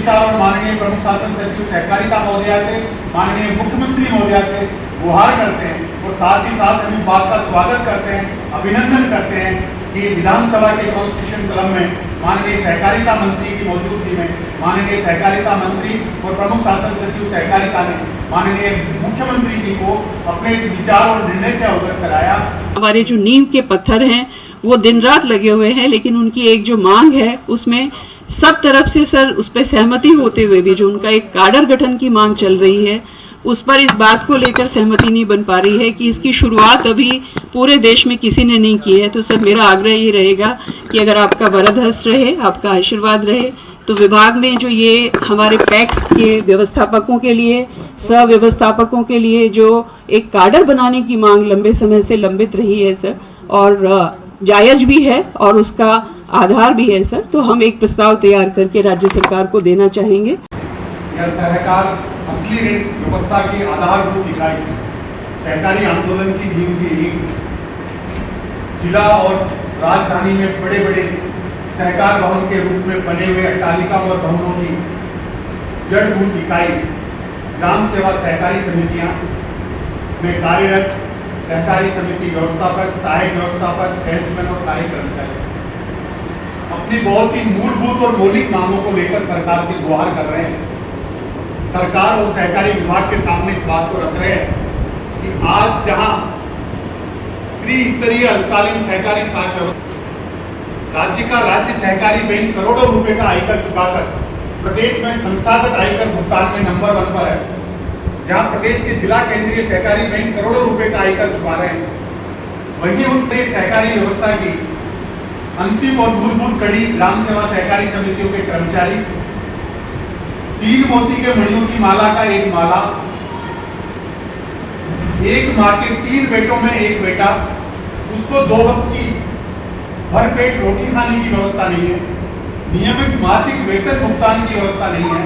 नमस्कार और माननीय प्रमुख शासन सचिव सहकारिता महोदया से, माननीय मुख्यमंत्री महोदया से गुहार करते हैं और साथ ही साथ हम इस बात का स्वागत करते हैं, अभिनंदन करते हैं कि विधानसभा के कॉन्स्टिट्यूशन क्लब में माननीय सहकारिता मंत्री की मौजूदगी में माननीय सहकारिता मंत्री और प्रमुख शासन सचिव सहकारिता ने माननीय मुख्यमंत्री जी को अपने इस विचार और निर्णय से अवगत कराया। हमारे जो नींव के पत्थर हैं वो दिन रात लगे हुए हैं, लेकिन उनकी एक जो मांग है उसमें सब तरफ से सर उस पर सहमति होते हुए भी जो उनका एक काडर गठन की मांग चल रही है उस पर इस बात को लेकर सहमति नहीं बन पा रही है कि इसकी शुरुआत अभी पूरे देश में किसी ने नहीं की है। तो सर मेरा आग्रह ये रहेगा कि अगर आपका वरद हस्त रहे, आपका आशीर्वाद रहे, तो विभाग में जो ये हमारे पैक्स के व्यवस्थापकों के लिए, सह व्यवस्थापकों के लिए जो एक काडर बनाने की मांग लंबे समय से लंबित रही है सर, और जायज भी है और उसका आधार भी है सर, तो हम एक प्रस्ताव तैयार करके राज्य सरकार को देना चाहेंगे। यह सहकार असली ऋण व्यवस्था की आधारभूत इकाई सहकारी आंदोलन की नींव भी जिला और राजधानी में बड़े बड़े सहकार भवन के रूप में बने हुए अट्टालिका और भवनों की जड़भूत इकाई ग्राम सेवा सहकारी समितियां में कार्यरत सहकारी समिति व्यवस्थापक, सहायक व्यवस्थापक, सेल्समैन और सहायक कर्मचारी अपनी बहुत ही मूलभूत और मौलिक मांगों को लेकर सरकार से गुहार कर रहे हैं। सरकार और सहकारी विभाग के सामने इस बात को रख रहे हैं कि आज जहां त्रिस्तरीय अल्पकालीन सहकारी साख व्यवस्था राज्य सहकारी बैंक करोड़ों रुपए का आयकर चुकाकर प्रदेश में संस्थागत आयकर भुगतान में नंबर 1 पर है, जहां प्रदेश के जिला केंद्रीय सहकारी बैंक करोड़ों रुपए का आयकर चुका रहे हैं, वहीं उस देश सहकारी व्यवस्था की अंतिम और मूलभूत कड़ी ग्राम सेवा सहकारी समितियों के कर्मचारी 3 मोती के मणियों की माला का एक माला, एक माँ के 3 बेटों में एक बेटा, उसको 2 वक्त की भरपेट रोटी खाने की व्यवस्था नहीं है, नियमित मासिक वेतन भुगतान की व्यवस्था नहीं है,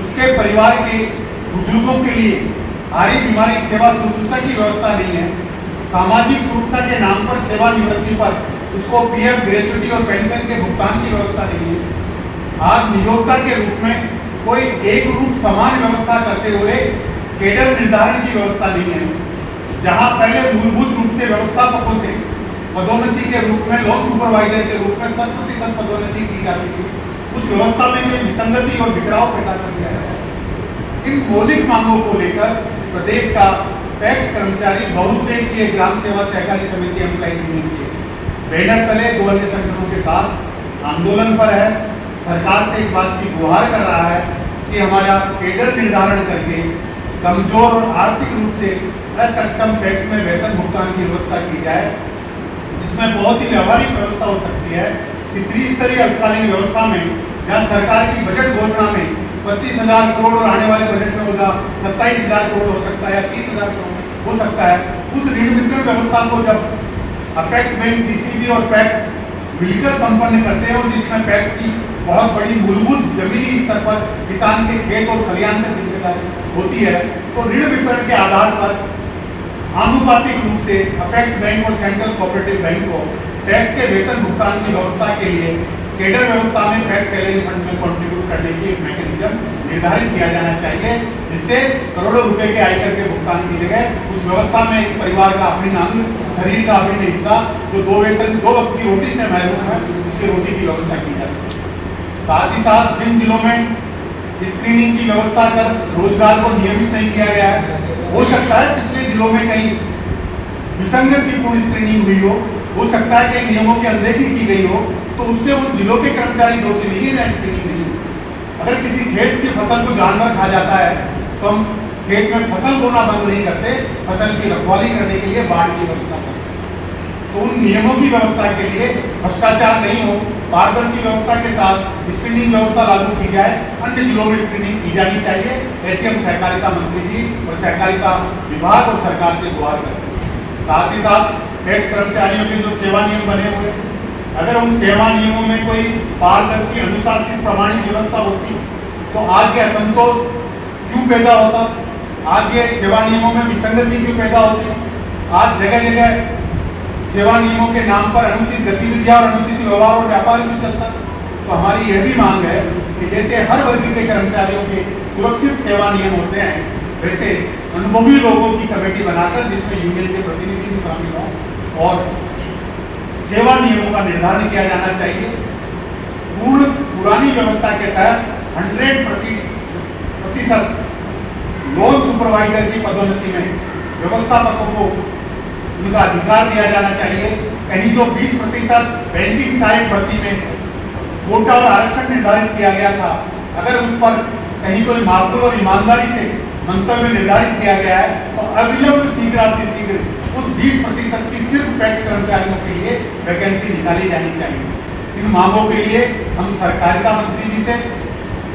उसके परिवार के बुजुर्गों के लिए भारी बीमारी सेवा शुश्रूषा की व्यवस्था नहीं है, सामाजिक सुरक्षा के नाम पर सेवानिवृत्ति पर उसको पीएफ ग्रेच्युटी और पेंशन के भुगतान की व्यवस्था नहीं है। आज नियोक्ता के रूप में कोई एक रूप समान व्यवस्था करते हुए केडर निर्धारण की व्यवस्था नहीं है, जहां पहले मूलभूत रूप से व्यवस्थापकों से पदोन्नति के रूप में लोन सुपरवाइजर के रूप में 100% पदोन्नति की जाती थी, उस व्यवस्था में कोई विसंगति और बिखराव पैदा कर दिया है। इन मौलिक मांगों को लेकर प्रदेश का पैक्स कर्मचारी बहुउद्देशीय ग्राम सेवा सहकारी समिति एम्प्लॉइज यूनियन के बैनर तले 2 अन्य संगठनों के साथ आंदोलन पर है। सरकार से इस बात की गुहार कर रहा है कि हमारा केडर निर्धारण करके कमजोर और आर्थिक रूप से असक्षम पैक्स में वेतन भुगतान की व्यवस्था की जाए, जिसमें बहुत ही व्यवहारिक व्यवस्था हो सकती है कि त्रिस्तरीय अल्पकालीन व्यवस्था में जहाँ सरकार की बजट घोषणा में 25,000 करोड़ और आने वाले बजट में होगा 27,000 करोड़ हो सकता है या 30,000 करोड़ हो सकता है, उस ऋण वितरण व्यवस्था को जब अपेक्स बैंक, सीसीबी और पैक्स मिलकर संपन्न करते हैं और जिसमें पैक्स की बहुत बड़ी मूलभूत जमीनी स्तर पर किसान के खेत और खलियान तक जिम्मेदारी होती है, तो ऋण वितरण के आधार पर आनुपातिक रूप से अपेक्स बैंक और सेंट्रल कोऑपरेटिव बैंक को टैक्स के वेतन भुगतान की व्यवस्था के लिए केडर व्यवस्था में पैक्स सैलरी फंड में कॉन्ट्रीब्यूट करने की एक मैकेनिज्म निर्धारित किया जाना चाहिए, जिससे करोड़ों रुपए के आयकर के भुगतान की जगह उस व्यवस्था में एक परिवार का अभिन्न अंग, शरीर का अभिन्न हिस्सा जो 2 वक्त की रोटी से महरूम है, उसकी रोटी की व्यवस्था की जा सके। साथ ही साथ जिन जिलों में स्क्रीनिंग की व्यवस्था कर रोजगार को नियमित नहीं किया गया है, हो सकता है पिछले जिलों में कहीं विसंगतिपूर्ण स्क्रीनिंग हुई हो सकता है कई नियमों की अनदेखी की गई हो, तो उससे उन जिलों के कर्मचारी दोषी नहीं है जहाँ स्क्रीनिंग नहीं हो। अगर किसी खेत की फसल को जानवर खा जाता है तो हम खेत में फसल बोना बंद नहीं करते, फसल की रखवाली करने के लिए बाढ़ की व्यवस्था करते हैं। तो उन नियमों की व्यवस्था के लिए भ्रष्टाचार नहीं हो, पारदर्शी व्यवस्था के साथ स्क्रीनिंग व्यवस्था लागू की जाए, अन्य जिलों में स्क्रीनिंग की जानी चाहिए। ऐसे हम सहकारिता मंत्री जी और सहकारिता विभाग और सरकार से गुहार करते हैं। साथ ही साथ टैक्स कर्मचारियों के जो सेवा नियम बने हुए, अगर उन सेवा नियमों में कोई पारदर्शी, अनुशासित, प्रमाणित व्यवस्था होती तो आज ये असंतोष क्यों पैदा होता, आज ये सेवा नियमों में विसंगति क्यों पैदा होती, आज जगह जगह सेवा नियमों के नाम पर अनुचित गतिविधियां और अनुचित व्यवहार और व्यापार क्यों चलता। तो हमारी यह भी मांग है कि जैसे हर वर्ग के कर्मचारियों के सुरक्षित सेवा नियम होते हैं, वैसे अनुभवी लोगों की कमेटी बनाकर जिसमें यूनियन के प्रतिनिधि भी शामिल हों और सेवा नियमों का निर्धारण किया जाना चाहिए। पुरानी व्यवस्था के तहत 100% लोन सुपरवाइजर की पदोन्नति में व्यवस्थापकों को उनका अधिकार दिया जाना चाहिए। कहीं जो 20% बैंकिंग सहायक भर्ती में कोटा और आरक्षण निर्धारित किया गया था, अगर उस पर कहीं कोई माकूल और ईमानदारी से मंतव्य निर्धारित किया गया है तो अविलंब शीघ्र उस 20% की सिर्फ टैक्स कर्मचारियों के लिए वैकेंसी निकाली जानी चाहिए। इन मांगों के लिए हम सहकारिता मंत्री जी से,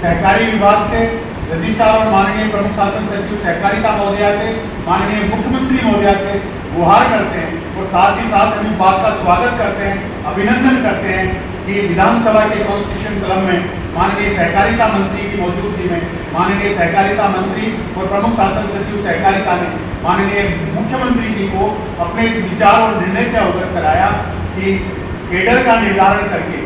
सहकारी विभाग से, रजिस्ट्रार और माननीय प्रमुख शासन सचिव सहकारिता महोदया से, माननीय मुख्यमंत्री महोदया से गुहार करते हैं और साथ ही साथ हम इस बात का स्वागत करते हैं, अभिनंदन करते हैं कि विधानसभा के कॉन्स्टिट्यूशन क्लब में माननीय सहकारिता मंत्री की मौजूदगी में माननीय सहकारिता मंत्री और प्रमुख शासन सचिव सहकारिता ने माननीय मुख्यमंत्री जी को अपने इस विचार और निर्णय से अवगत कराया कि केडर का निर्धारण करके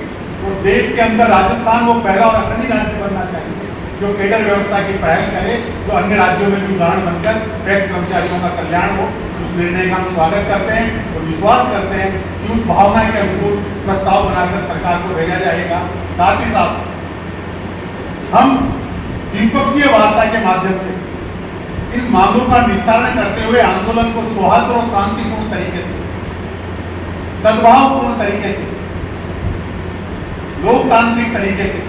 और देश के अंदर राजस्थान वो पहला और अग्रणी राज्य बनना चाहिए जो केडर व्यवस्था की पहल करे, जो अन्य राज्यों में भी उदाहरण बनकर टैक्स कर्मचारियों का कल्याण हो। उस निर्णय का हम स्वागत करते हैं और विश्वास करते हैं कि उस भावना के अनुकूल प्रस्ताव बनाकर सरकार को भेजा जाएगा। साथ ही साथ हम द्विपक्षीय वार्ता के माध्यम से इन मांगों का निस्तारण करते हुए आंदोलन को सौहार्द और शांतिपूर्ण तरीके से, सद्भावपूर्ण तरीके से, लोकतांत्रिक तरीके से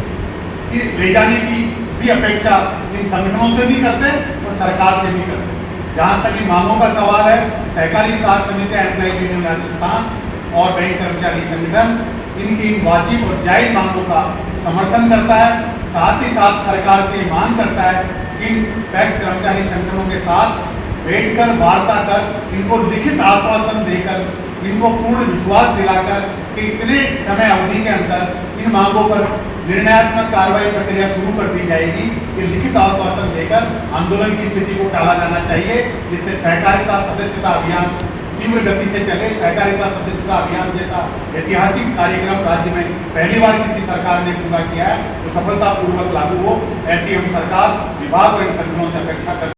ले जाने की भी अपेक्षा इन संगठनों से भी करते हैं और सरकार से भी करते हैं। जहां तक इन मांगों का सवाल है, सहकारी साख समितियां, एम्प्लॉइज यूनियन राजस्थान और बैंक कर्मचारी संगठन इनकी इन वाजिब और जायज मांगों का समर्थन करता है। साथ ही साथ सरकार से मांग करता है इन टैक्स कर्मचारी संगठनों के साथ बैठकर वार्ता कर इनको लिखित आश्वासन देकर इनको पूर्ण विश्वास दिलाकर कि इतने समय अवधि के अंदर इन मांगों पर निर्णयात्मक कार्रवाई प्रक्रिया शुरू कर दी जाएगी। ये लिखित आश्वासन देकर आंदोलन की स्थिति को टाला जाना चाहिए, जिससे सहकारिता सदस्यता अभियान तीव्र गति से चले। सहकारिता सदस्यता अभियान जैसा ऐतिहासिक कार्यक्रम राज्य में पहली बार किसी सरकार ने पूरा किया है तो सफलतापूर्वक लागू हो, ऐसी हम सरकार, विभाग और इन संगठनों से अपेक्षा करते हैं।